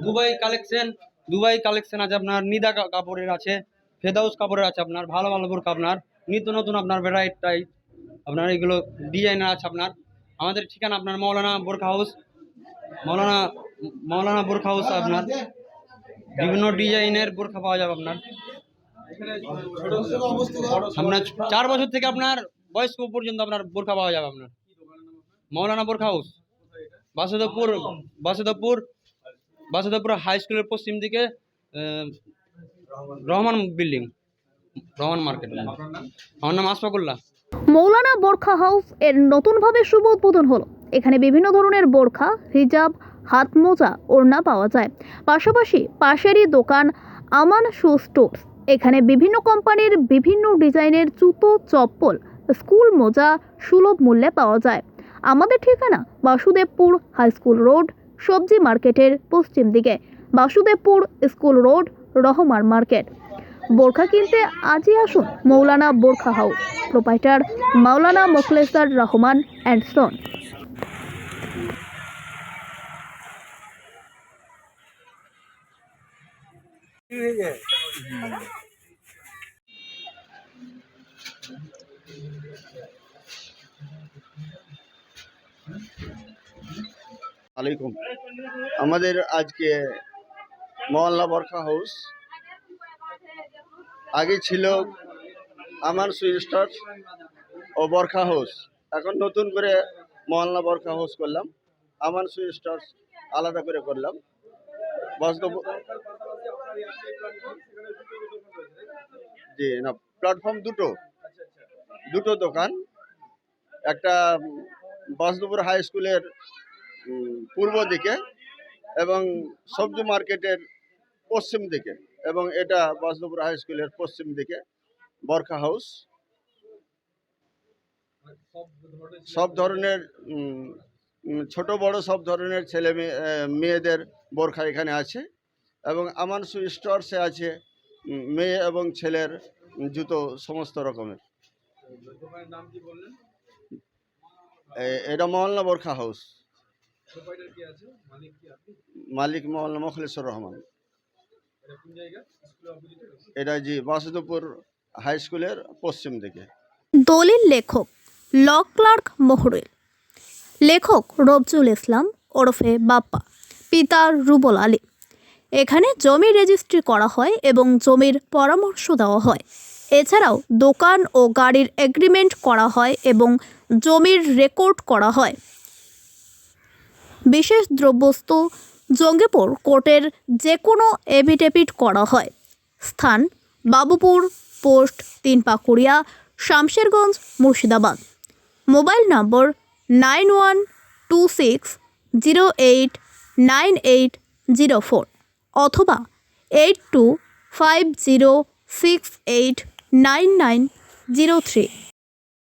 Dubai collection আছে আপনার, নিদা কাপড়ের আছে, ফেদাউস কাপড়ের আছে আপনার, ভালো ভালো বোরকা আপনার নিত্য নতুন আপনার ভ্যারাইটি আপনার এগুলো ডিজাইনার আছে আপনার। আমাদের ঠিকানা আপনার মৌলানা বোরখা হাউস, মৌলানা মৌলানা বোরখা হাউস আপনার বিভিন্ন ডিজাইনের বোরখা পাওয়া যাবে আপনার। আপনার 4 বছর থেকে আপনার বয়স্ক পর্যন্ত আপনার বোরখা পাওয়া যাবে আপনার। মৌলানা বোরখা হাউস, বাসুদেবপুর বাসুদেবপুর বাসুদেবপুর হাই স্কুলের পশ্চিম দিকে, রহমান বিল্ডিং, রহমান মার্কেট। আমার নাম আশফাকুল্লাহ। মৌলানা বোরখা হাউস এর নতুনভাবে শুভ উদ্বোধন হলো। এখানে বিভিন্ন ধরনের বোরখা, হিজাব, হাত মোজা, ওড়না পাওয়া যায়। পাশাপাশি পাশেরই দোকান আমান শু স্টোর্স। এখানে বিভিন্ন কোম্পানির বিভিন্ন ডিজাইনের জুতো, চপ্পল, স্কুল মোজা সুলভ মূল্যে পাওয়া যায়। আমাদের ঠিকানা বাসুদেবপুর হাই স্কুল রোড, সবজি মার্কেটের পশ্চিম দিকে, Basudebpur school road, Rahman market. বোরখা কিনতে আজই আসুন Maulana Borkha house. Proprietor Maulana Mokhlesar Rahman and son. আলাইকুম। আমাদের আজকে মহল্লা বোরখা হাউস, আগে ছিল আমান সুইস্টার ও বোরখা হাউস, এখন নতুন করে মহল্লা বোরখা হাউস করলাম। আমান সুইস্টার আলাদা করে করলাম। জি না, প্ল্যাটফর্ম দুটো দোকান, একটা বাসুদেবপুর হাই স্কুলের পূর্ব দিকে এবং সবজি মার্কেটের পশ্চিম দিকে, এবং এটা বাসুদেবপুর হাই স্কুলের পশ্চিম দিকে বোরখা হাউস। সব ধরনের ছোট বড় সব ধরনের ছেলে মেয়েদের বোরখা এখানে আছে, এবং আমান শু স্টোরসে আছে মেয়ে এবং ছেলের জুতো সমস্ত রকমের। এটা মহল্লা বোরখা হাউস, মালিক মৌলানা মোখলেসুর রহমান। এটা জি বাসুদেবপুর হাই স্কুলের পশ্চিম দিকে। দলিল লেখক ল ক্লার্ক মহরুল, লেখক রবজুল ইসলাম ওরফে বাপ্পা, পিতা রুবল আলী। এখানে জমি রেজিস্ট্রি করা হয় এবং জমির পরামর্শ দেওয়া হয়। এছাড়াও দোকান ও গাড়ির এগ্রিমেন্ট করা হয় এবং জমির রেকর্ড করা হয়। বিশেষ দ্রব্যস্তু জঙ্গিপুর কোর্টের যে কোনো এফিডেভিট করা হয়। স্থান বাবুপুর পোস্ট 3 পাকুড়িয়া, শামশেরগঞ্জ, মুর্শিদাবাদ। মোবাইল নম্বর 9126089804 অথবা 8250689903।